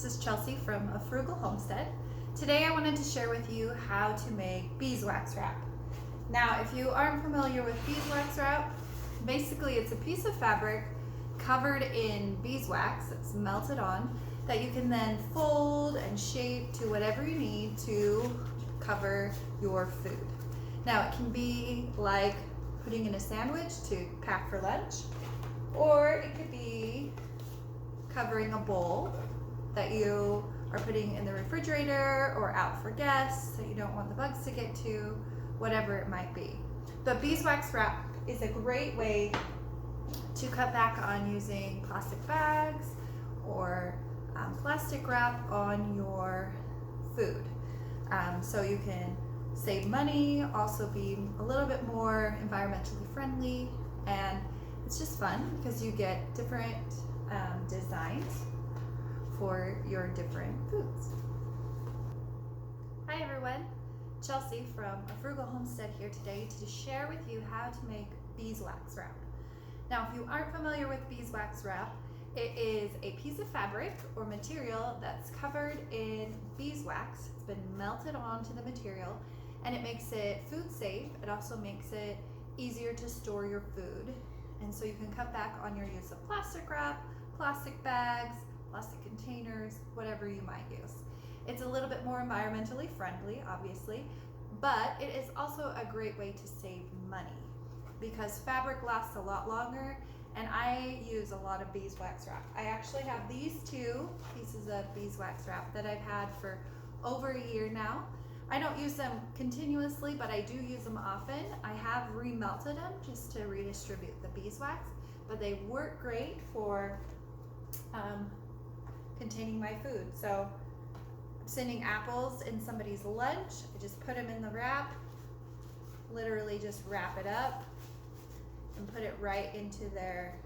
This is Chelsea from A Frugal Homestead. Today I wanted to share with you how to make beeswax wrap. Now, if you aren't familiar with beeswax wrap, basically it's a piece of fabric covered in beeswax that's melted on that you can then fold and shape to whatever you need to cover your food. Now, it can be like putting in a sandwich to pack for lunch, or it could be covering a bowl that you are putting in the refrigerator or out for guests that you don't want the bugs to get to, whatever it might be. But beeswax wrap is a great way to cut back on using plastic bags or plastic wrap on your food. So you can save money, also be a little bit more environmentally friendly, and it's just fun because you get different designs for your different foods. Hi everyone, Chelsea from A Frugal Homestead here today to share with you how to make beeswax wrap. Now, if you aren't familiar with beeswax wrap, it is a piece of fabric or material that's covered in beeswax. It's been melted onto the material and it makes it food safe. It also makes it easier to store your food. And so you can cut back on your use of plastic wrap, plastic bags, plastic containers, whatever you might use. It's a little bit more environmentally friendly, obviously, but it is also a great way to save money because fabric lasts a lot longer, and I use a lot of beeswax wrap. I actually have these two pieces of beeswax wrap that I've had for over a year now. I don't use them continuously, but I do use them often. I have remelted them just to redistribute the beeswax, but they work great for containing my food. So I'm sending apples in somebody's lunch. I just put them in the wrap, literally just wrap it up and put it right into their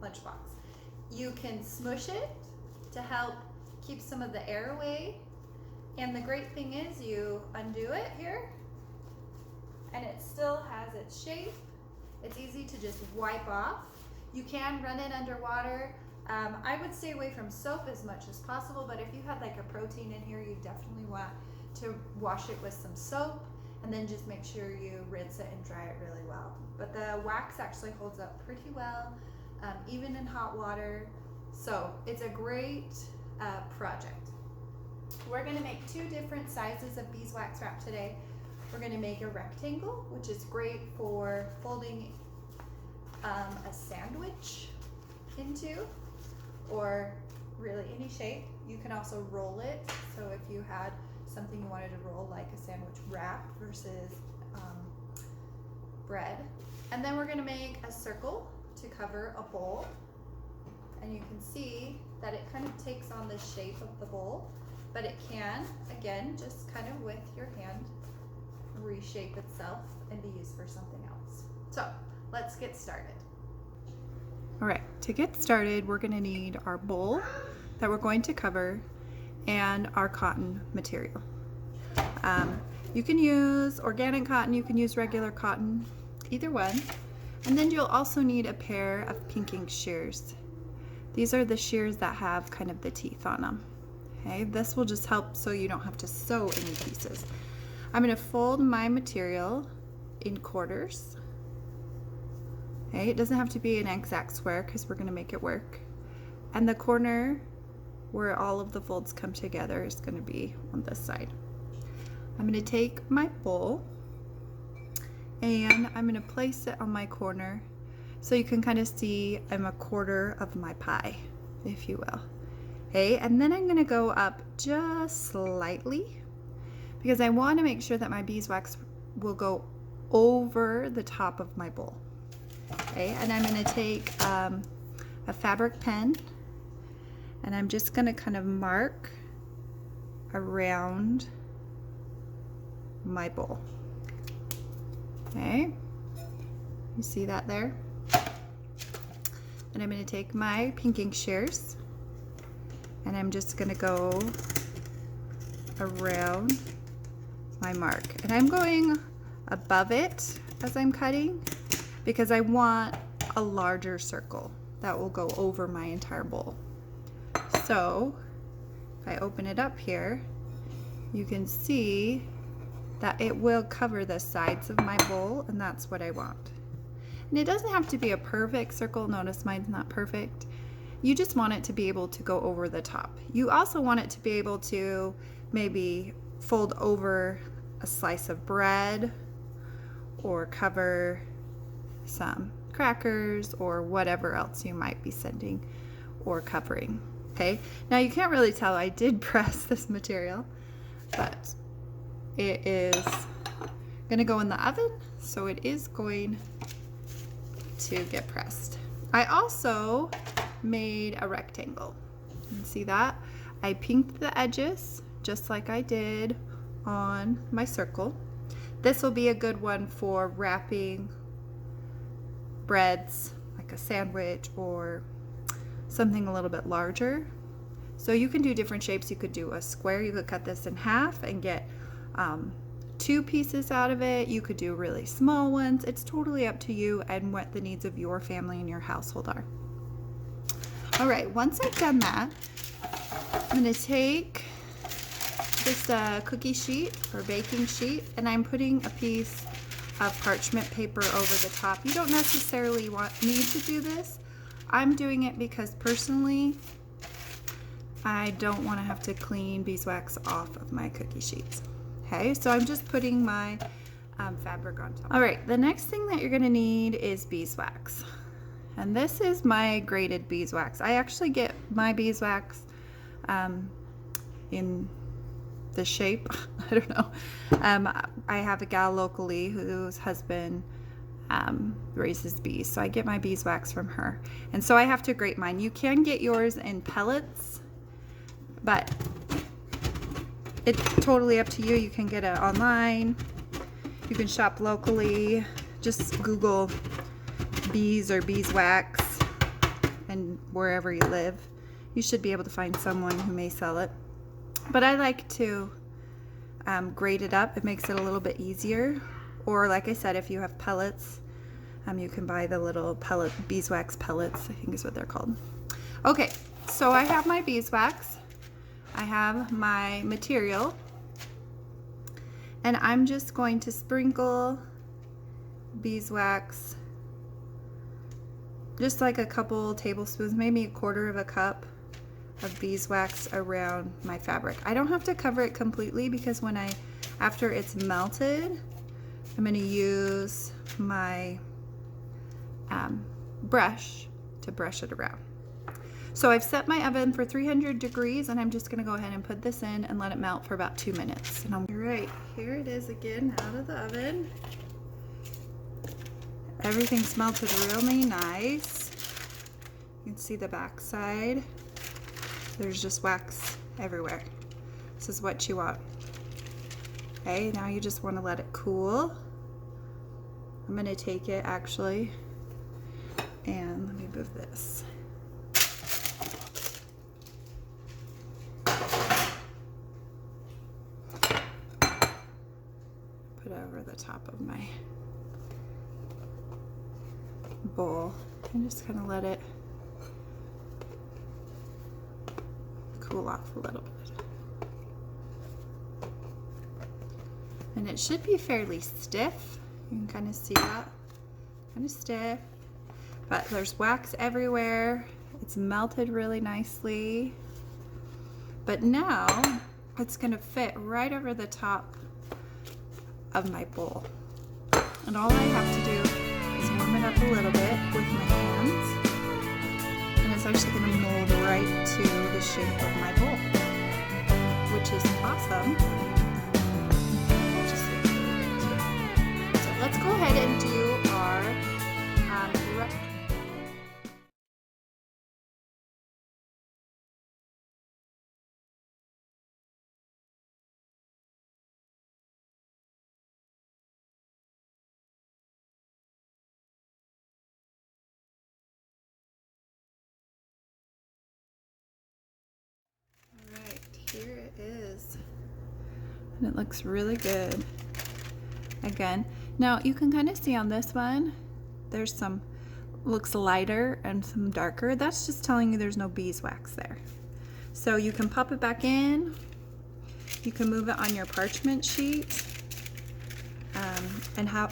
lunchbox. You can smush it to help keep some of the air away. And the great thing is you undo it here and it still has its shape. It's easy to just wipe off. You can run it underwater. I would stay away from soap as much as possible, but if you had like a protein in here, you definitely want to wash it with some soap and then just make sure you rinse it and dry it really well. But the wax actually holds up pretty well, even in hot water. So it's a great project. We're gonna make two different sizes of beeswax wrap today. We're gonna make a rectangle, which is great for folding a sandwich into, or really any shape. You can also roll it. So if you had something you wanted to roll, like a sandwich wrap versus bread. And then we're gonna make a circle to cover a bowl. And you can see that it kind of takes on the shape of the bowl, but it can, again, just kind of with your hand, reshape itself and be used for something else. So let's get started. All right, to get started, we're gonna need our bowl that we're going to cover and our cotton material. You can use organic cotton, you can use regular cotton, either one. And then you'll also need a pair of pinking shears. These are the shears that have kind of the teeth on them. Okay, this will just help so you don't have to sew any pieces. I'm gonna fold my material in quarters. Okay, it doesn't have to be an exact square because we're gonna make it work. And the corner where all of the folds come together is gonna be on this side. I'm gonna take my bowl and I'm gonna place it on my corner so you can kind of see I'm a quarter of my pie, if you will. Okay, and then I'm gonna go up just slightly because I wanna make sure that my beeswax will go over the top of my bowl. Okay, and I'm gonna take a fabric pen and I'm just gonna kind of mark around my bowl. Okay, you see that there? And I'm gonna take my pinking shears and I'm just gonna go around my mark. And I'm going above it as I'm cutting because I want a larger circle that will go over my entire bowl. So if I open it up here, you can see that it will cover the sides of my bowl, and that's what I want. And it doesn't have to be a perfect circle. Notice mine's not perfect. You just want it to be able to go over the top. You also want it to be able to maybe fold over a slice of bread or cover some crackers or whatever else you might be sending or covering. Okay, now you can't really tell I did press this material, but it is gonna go in the oven, so it is going to get pressed. I also made a rectangle. You can see that? I pinked the edges just like I did on my circle. This will be a good one for wrapping breads, like a sandwich or something a little bit larger. So you can do different shapes. You could do a square. You could cut this in half and get 2 pieces out of it. You could do really small ones. It's totally up to you and what the needs of your family and your household are. All right, once I've done that, I'm going to take this cookie sheet or baking sheet, and I'm putting a piece of parchment paper over the top. You don't necessarily need to do this. I'm doing it because personally, I don't want to have to clean beeswax off of my cookie sheets. Okay, so I'm just putting my fabric on top. All right, the next thing that you're going to need is beeswax. And this is my grated beeswax. I actually get my beeswax in the shape, I don't know. I have a gal locally whose husband raises bees, so I get my beeswax from her. And so I have to grate mine. You can get yours in pellets, but it's totally up to you. You can get it online. You can shop locally. Just Google bees or beeswax, and wherever you live, you should be able to find someone who may sell it. But I like to grate it up. It makes it a little bit easier. Or like I said, if you have pellets, you can buy the little beeswax pellets, I think is what they're called. Okay, so I have my beeswax. I have my material. And I'm just going to sprinkle beeswax, just like a couple tablespoons, maybe a quarter of a cup of beeswax around my fabric. I don't have to cover it completely because after it's melted, I'm going to use my brush to brush it around. So I've set my oven for 300 degrees, and I'm just going to go ahead and put this in and let it melt for about 2 minutes. And all right, here it is again out of the oven. Everything's melted really nice. You can see the back side. There's just wax everywhere. This is what you want. Okay, now you just want to let it cool. I'm going to take it actually, and let me move this. Put it over the top of my bowl and just kind of let it cool off a little bit. And it should be fairly stiff. You can kind of see that, kind of stiff, but there's wax everywhere. It's melted really nicely. But now it's gonna fit right over the top of my bowl. And all I have to do is warm it up a little bit with my hands, and it's actually gonna mold right to the shape of my bowl, which is awesome. So let's go ahead and do our here it is, and it looks really good. Again, now you can kind of see on this one, there's some looks lighter and some darker. That's just telling you there's no beeswax there. So you can pop it back in. You can move it on your parchment sheet and help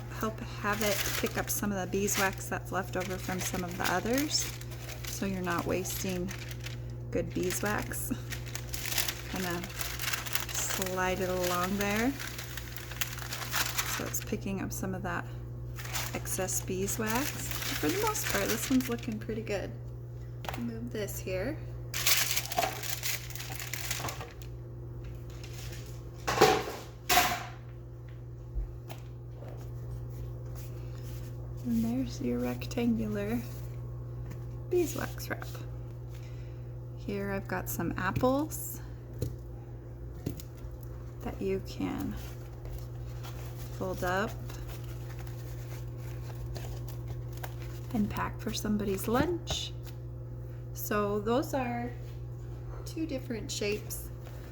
have it pick up some of the beeswax that's left over from some of the others, so you're not wasting good beeswax. Kind of slide it along there so it's picking up some of that excess beeswax. For the most part, this one's looking pretty good. Move this here. And there's your rectangular beeswax wrap. Here I've got some apples that you can fold up and pack for somebody's lunch. So those are two different shapes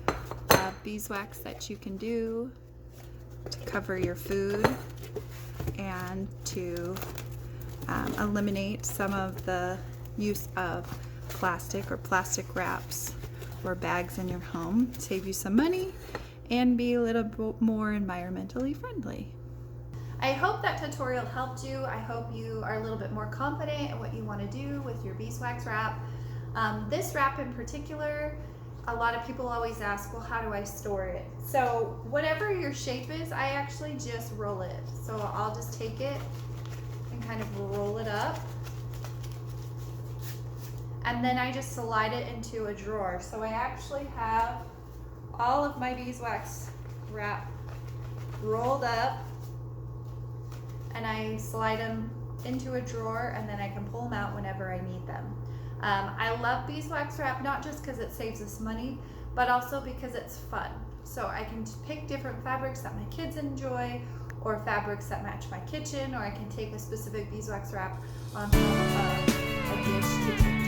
of beeswax that you can do to cover your food and to eliminate some of the use of plastic or plastic wraps or bags in your home, save you some money, and be a little bit more environmentally friendly. I hope that tutorial helped you. I hope you are a little bit more confident in what you want to do with your beeswax wrap. This wrap in particular, a lot of people always ask, well, how do I store it? So whatever your shape is, I actually just roll it. So I'll just take it and kind of roll it up. And then I just slide it into a drawer. So I actually have all of my beeswax wrap rolled up, and I slide them into a drawer, and then I can pull them out whenever I need them. I love beeswax wrap, not just because it saves us money, but also because it's fun. So I can pick different fabrics that my kids enjoy, or fabrics that match my kitchen, or I can take a specific beeswax wrap on top of a dish to